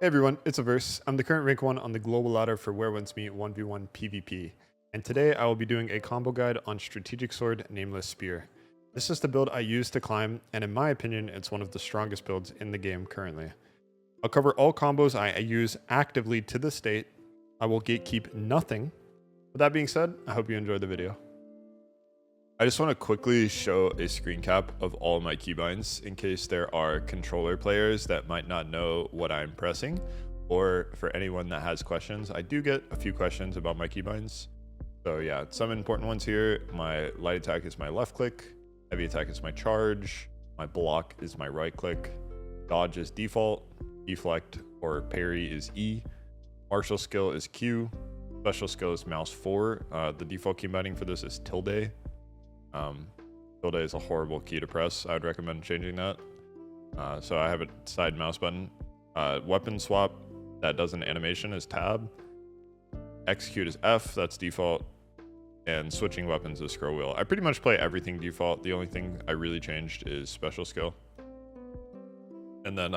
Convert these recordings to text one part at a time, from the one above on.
Hey everyone, it's Averse. I'm the current rank 1 on the global ladder for Where Winds Meet 1v1 PvP, and today I will be doing a combo guide on Strategic Sword Nameless Spear. This is the build I use to climb, and in my opinion, it's one of the strongest builds in the game currently. I'll cover all combos I use actively to this date. I will gatekeep nothing. With that being said, I hope you enjoyed the video. I just want to quickly show a screen cap of all my keybinds in case there are controller players that might not know what I'm pressing, or for anyone that has questions. I do get a few questions about my keybinds. So yeah, some important ones here. My light attack is my left click, heavy attack is my charge, my block is my right click, dodge is default, deflect or parry is E, martial skill is Q, special skill is mouse 4. The default key binding for this is tilde. Tilde is a horrible key to press. I would recommend changing that. So I have a side mouse button. Weapon swap that does an animation is tab. Execute is F, that's default. And switching weapons is scroll wheel. I pretty much play everything default. The only thing I really changed is special skill. And then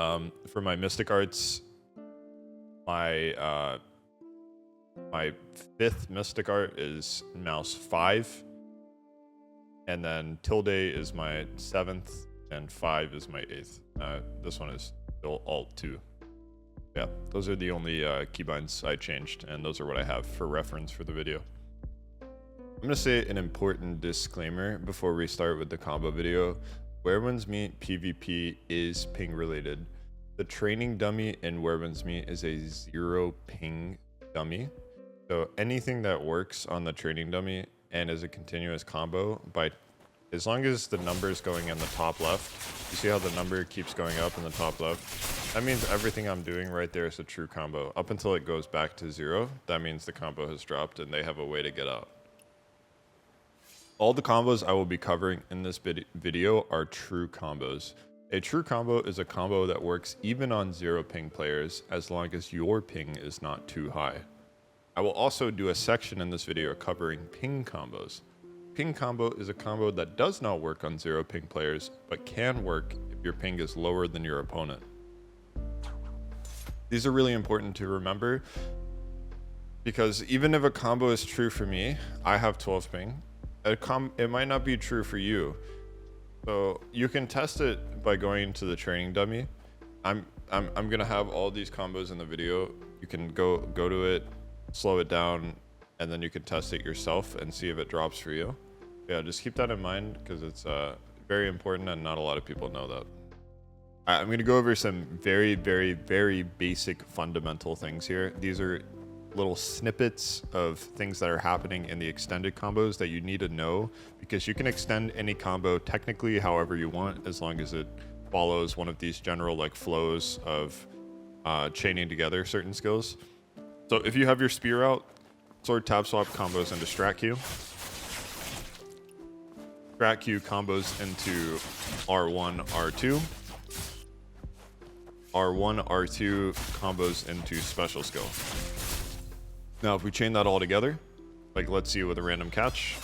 for my mystic arts, my 5th mystic art is mouse 5. And then tilde is my 7th, and 5 is my 8th. This one is still alt 2. Yeah, those are the only keybinds I changed, and those are what I have for reference for the video. I'm going to say an important disclaimer before we start with the combo video. Where Winds Meet PvP is ping related. The training dummy in Where Winds Meet is a 0 ping dummy. So anything that works on the training dummy and is a continuous combo, as long as the number is going in the top left, you see how the number keeps going up in the top left? That means everything I'm doing right there is a true combo. Up until it goes back to 0, that means the combo has dropped and they have a way to get out. All the combos I will be covering in this video are true combos. A true combo is a combo that works even on 0 ping players as long as your ping is not too high. I will also do a section in this video covering ping combos. Ping combo is a combo that does not work on 0 ping players, but can work if your ping is lower than your opponent. These are really important to remember because even if a combo is true for me, I have 12 ping, it might not be true for you. So you can test it by going to the training dummy. I'm gonna have all these combos in the video. You can go to it, slow it down, and then you can test it yourself and see if it drops for you. Yeah, just keep that in mind because it's very important and not a lot of people know that. I'm going to go over some very, very, very basic fundamental things here. These are little snippets of things that are happening in the extended combos that you need to know, because you can extend any combo technically however you want as long as it follows one of these general like flows of chaining together certain skills. So if you have your spear out, sword tab swap combos into Strat Q. Strat Q combos into R1, R2. R1, R2 combos into special skill. Now if we chain that all together, like let's see with a random catch.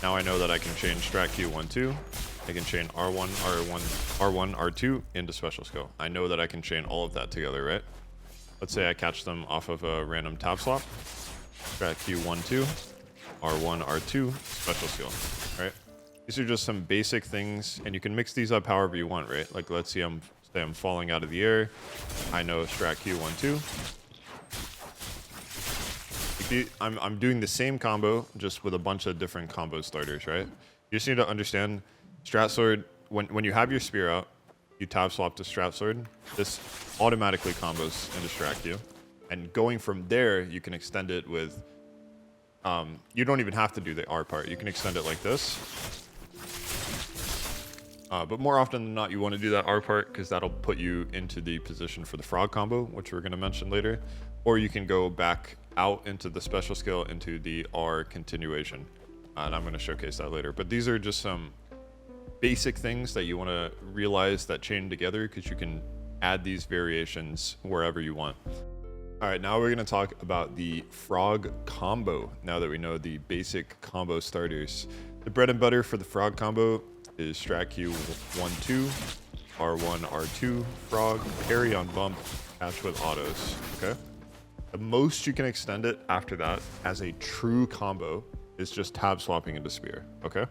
Now I know that I can chain Strat Q 1, 2. I can chain R1, R1, R2 into special skill. I know that I can chain all of that together, right? Let's say I catch them off of a random tab swap. Strat Q 1, 2, R1, R2, special skill, right? These are just some basic things, and you can mix these up however you want, right? Like let's see, I'm falling out of the air. I know Strat Q 1, 2. I'm doing the same combo, just with a bunch of different combo starters, right? You just need to understand Strat Sword, when you have your spear out, you tab swap to Strat Sword, this automatically combos into Strat Q. And going from there, you can extend it with, you don't even have to do the R part. You can extend it like this. But more often than not, you want to do that R part because that'll put you into the position for the frog combo, which we're going to mention later. Or you can go back out into the special skill into the R continuation. And I'm going to showcase that later. But these are just some basic things that you want to realize that chain together, because you can add these variations wherever you want. All right, now we're going to talk about the frog combo. Now that we know the basic combo starters, the bread and butter for the frog combo is Strat Q 1, 2, R1, R2, frog, parry on bump, catch with autos, okay? The most you can extend it after that as a true combo is just tab swapping into spear, okay?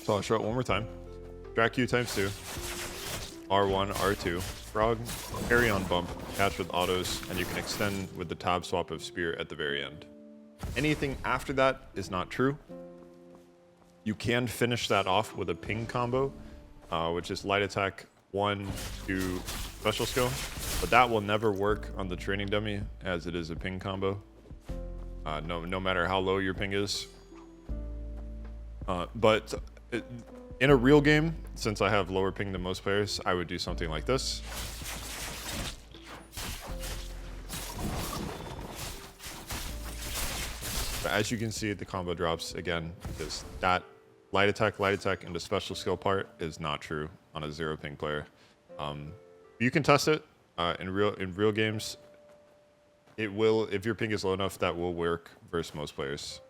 So I'll show it one more time. Drag Q times 2, R1, R2, frog, parry on bump, catch with autos, and you can extend with the tab swap of spear at the very end. Anything after that is not true. You can finish that off with a ping combo, which is light attack 1, 2, special skill, but that will never work on the training dummy as it is a ping combo. No matter how low your ping is. In a real game, since I have lower ping than most players, I would do something like this. But as you can see, the combo drops again because that light attack into special skill part is not true on a 0 ping player. You can test it in real games. It will, if your ping is low enough, that will work versus most players.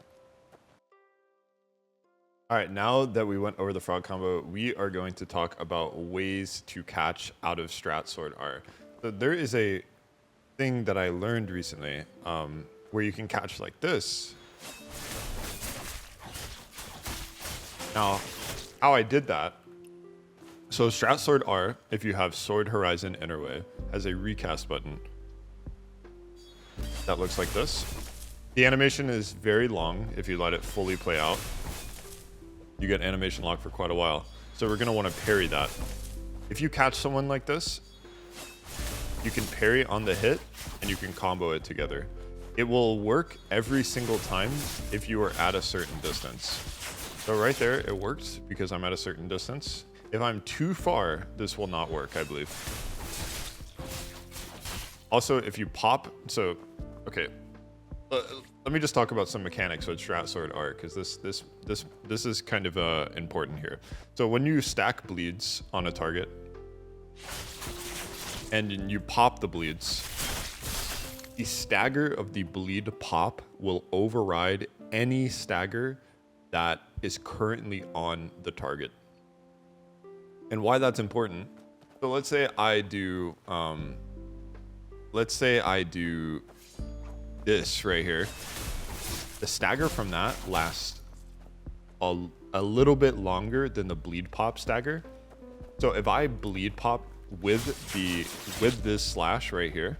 All right, now that we went over the frog combo, we are going to talk about ways to catch out of Strat Sword R. So there is a thing that I learned recently where you can catch like this. Now, how I did that, so Strat Sword R, if you have Sword Horizon Innerway, has a recast button that looks like this. The animation is very long if you let it fully play out. You get animation lock for quite a while. So we're gonna wanna parry that. If you catch someone like this, you can parry on the hit and you can combo it together. It will work every single time if you are at a certain distance. So right there, it works because I'm at a certain distance. If I'm too far, this will not work, I believe. Also, if you pop, so, okay. Let me just talk about some mechanics with Strat Sword R, because this is kind of important here. So when you stack bleeds on a target and you pop the bleeds, the stagger of the bleed pop will override any stagger that is currently on the target. And why that's important? So let's say I do this right here. The stagger from that lasts a little bit longer than the bleed pop stagger. So if I bleed pop with this slash right here,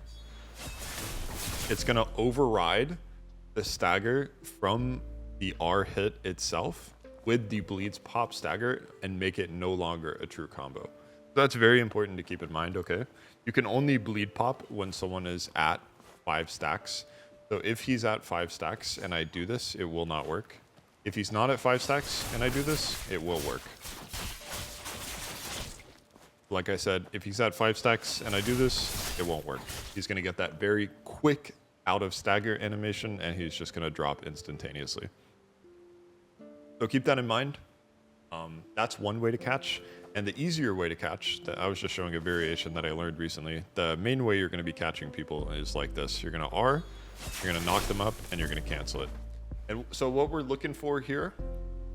it's gonna override the stagger from the R hit itself with the bleeds pop stagger and make it no longer a true combo. That's very important to keep in mind, okay? You can only bleed pop when someone is at 5 stacks. So if he's at 5 stacks and I do this, it will not work. If he's not at 5 stacks and I do this, it will work. Like I said, if he's at 5 stacks and I do this, it won't work. He's gonna get that very quick out of stagger animation and he's just gonna drop instantaneously. So keep that in mind. That's one way to catch. And the easier way to catch, that I was just showing a variation that I learned recently. The main way you're gonna be catching people is like this. You're gonna R, you're gonna knock them up, and you're gonna cancel it. And so what we're looking for here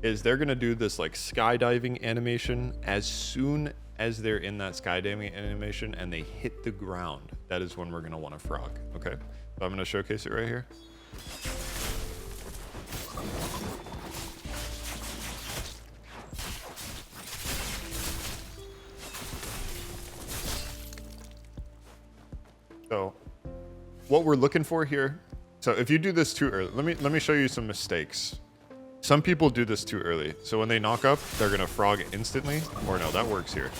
is they're gonna do this like skydiving animation as soon as they're in that skydiving animation and they hit the ground. That is when we're gonna want to frog, okay? So I'm gonna showcase it right here. So what we're looking for here, so if you do this too early, let me show you some mistakes. Some people do this too early. So when they knock up, they're gonna frog instantly, or no, that works here.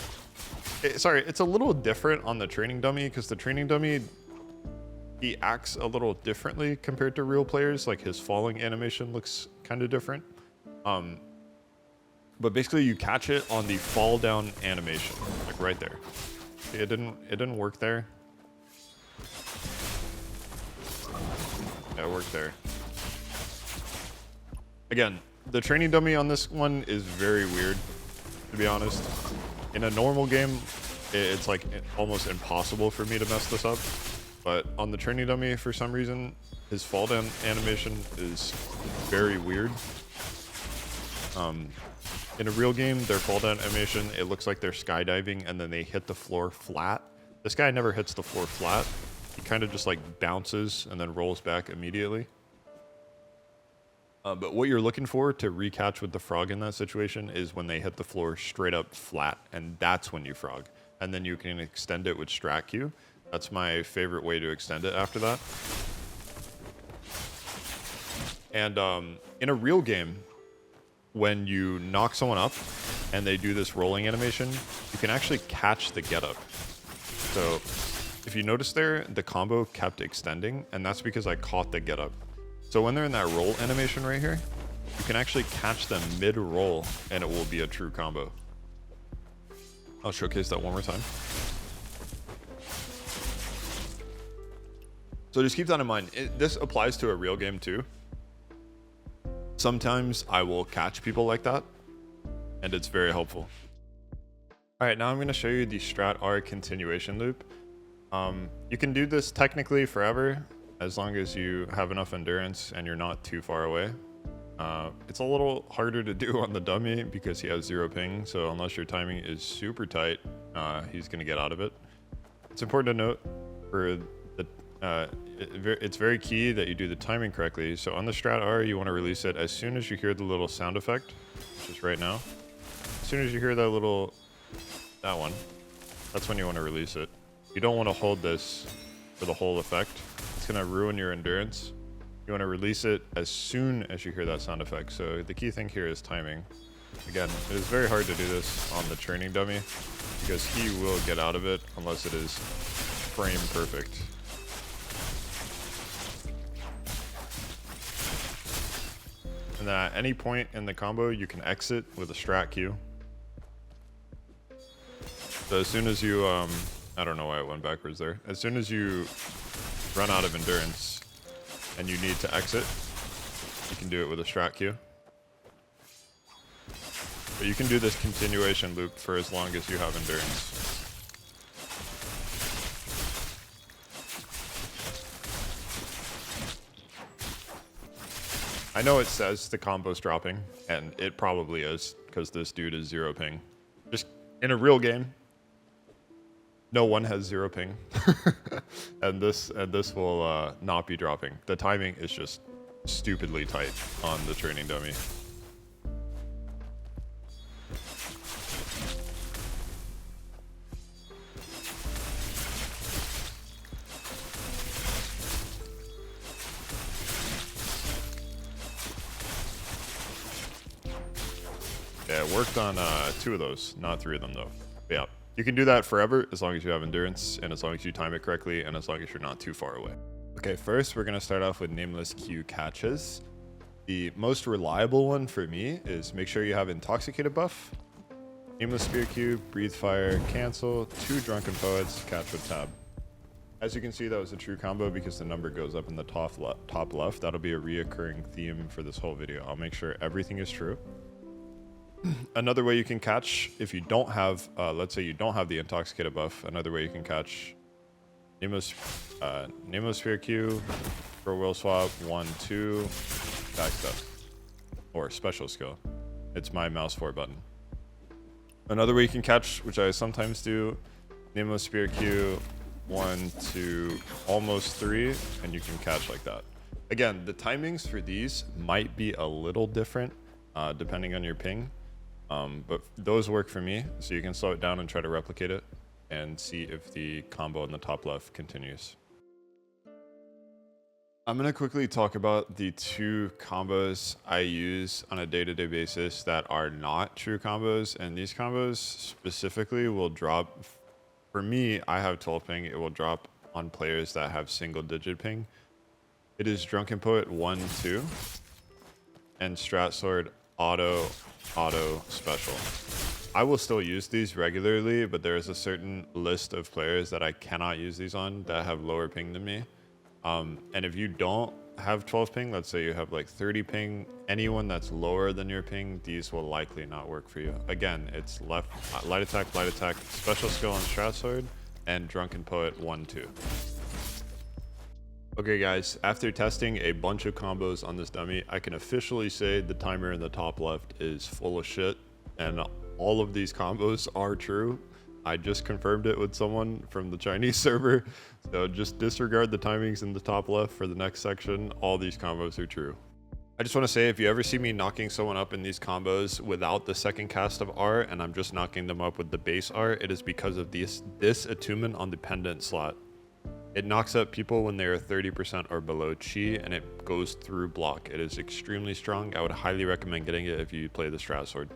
Sorry, it's a little different on the training dummy because the training dummy, he acts a little differently compared to real players. Like his falling animation looks kind of different. But basically you catch it on the fall down animation, like right there. It didn't work there. Yeah, it worked there. Again, the training dummy on this one is very weird, to be honest. In a normal game, it's like almost impossible for me to mess this up. But on the training dummy, for some reason, his fall down animation is very weird. In a real game, their fall down animation, it looks like they're skydiving and then they hit the floor flat. This guy never hits the floor flat. He kind of just like bounces and then rolls back immediately. But what you're looking for to recatch with the frog in that situation is when they hit the floor straight up flat, and that's when you frog. And then you can extend it with Strat Q. That's my favorite way to extend it after that. And in a real game, when you knock someone up and they do this rolling animation, you can actually catch the get up. So if you notice there, the combo kept extending, and that's because I caught the get up. So when they're in that roll animation right here, you can actually catch them mid-roll, and it will be a true combo. I'll showcase that one more time. So just keep that in mind. This applies to a real game too. Sometimes I will catch people like that, and it's very helpful. All right, now I'm going to show you the Strat R continuation loop. You can do this technically forever, as long as you have enough endurance and you're not too far away. It's a little harder to do on the dummy because he has 0 ping, so unless your timing is super tight, he's going to get out of it. It's important to note for the it's very key that you do the timing correctly. So on the Strat R, you want to release it as soon as you hear the little sound effect, which is right now. As soon as you hear that one, that's when you want to release it. You don't want to hold this for the whole effect. It's going to ruin your endurance. You want to release it as soon as you hear that sound effect. So the key thing here is timing. Again, it is very hard to do this on the training dummy because he will get out of it unless it is frame perfect. And then at any point in the combo, you can exit with a Strat Q. So as soon as you, I don't know why it went backwards there. As soon as you run out of endurance and you need to exit, you can do it with a Strat Q. But you can do this continuation loop for as long as you have endurance. I know it says the combo's dropping, and it probably is, because this dude is 0 ping. Just in a real game, no one has 0 ping, and this will not be dropping. The timing is just stupidly tight on the training dummy. Yeah, it worked on 2 of those, not 3 of them though. But yeah, you can do that forever as long as you have endurance and as long as you time it correctly and as long as you're not too far away. Okay, first we're gonna start off with Nameless Q catches. The most reliable one for me is make sure you have Intoxicated buff, Nameless Spear Q, Breathe Fire, cancel, 2 Drunken Poets, catch with tab. As you can see, that was a true combo because the number goes up in the top left. That'll be a reoccurring theme for this whole video. I'll make sure everything is true. Another way you can catch, if you don't have, let's say you don't have the Intoxicated buff, another way you can catch Nameless Sphere Q, for Will Swap, 1, 2, backstep, or special skill. It's my mouse 4 button. Another way you can catch, which I sometimes do, Nameless Spear Q, 1, 2, almost 3, and you can catch like that. Again, the timings for these might be a little different depending on your ping. But those work for me, so you can slow it down and try to replicate it and see if the combo in the top left continues. I'm going to quickly talk about the 2 combos I use on a day-to-day basis that are not true combos, and these combos specifically will drop. For me, I have 12 ping. It will drop on players that have single-digit ping. It is Drunken Poet 1, 2, and Strat Sword auto special. I will still use these regularly, but there is a certain list of players that I cannot use these on that have lower ping than me. And if you don't have 12 ping, let's say you have like 30 ping, anyone that's lower than your ping, these will likely not work for you. Again, it's light attack, special skill on Strat Sword, and Drunken Poet 1, 2. Okay guys, after testing a bunch of combos on this dummy, I can officially say the timer in the top left is full of shit, and all of these combos are true. I just confirmed it with someone from the Chinese server, so just disregard the timings in the top left for the next section. All these combos are true. I just want to say, if you ever see me knocking someone up in these combos without the second cast of R, and I'm just knocking them up with the base R, it is because of this attunement on the pendant slot. It knocks up people when they are 30% or below chi, and it goes through block. It is extremely strong. I would highly recommend getting it if you play the Strat Sword.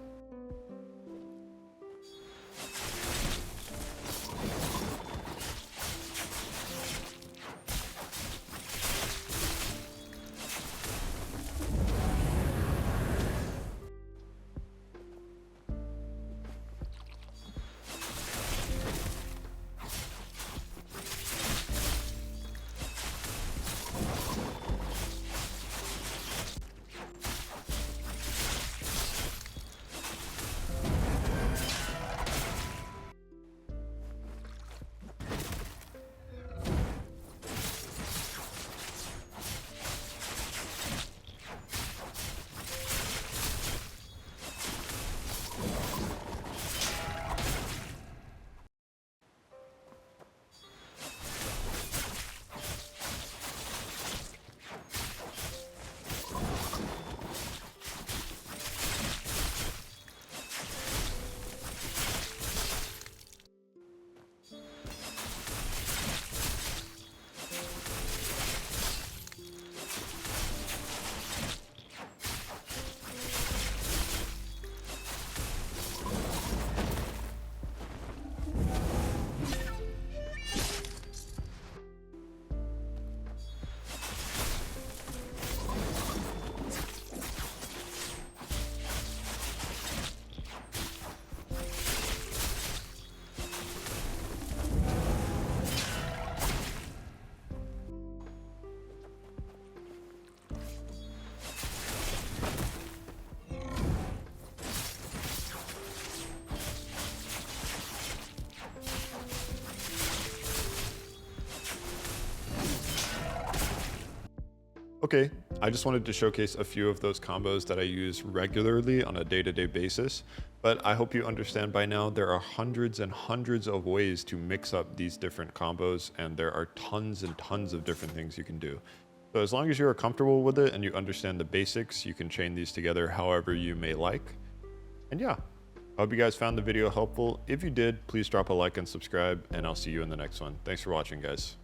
Okay, I just wanted to showcase a few of those combos that I use regularly on a day-to-day basis, but I hope you understand by now there are hundreds and hundreds of ways to mix up these different combos, and there are tons and tons of different things you can do. So as long as you are comfortable with it and you understand the basics, you can chain these together however you may like. And yeah, I hope you guys found the video helpful. If you did, please drop a like and subscribe, and I'll see you in the next one. Thanks for watching, guys.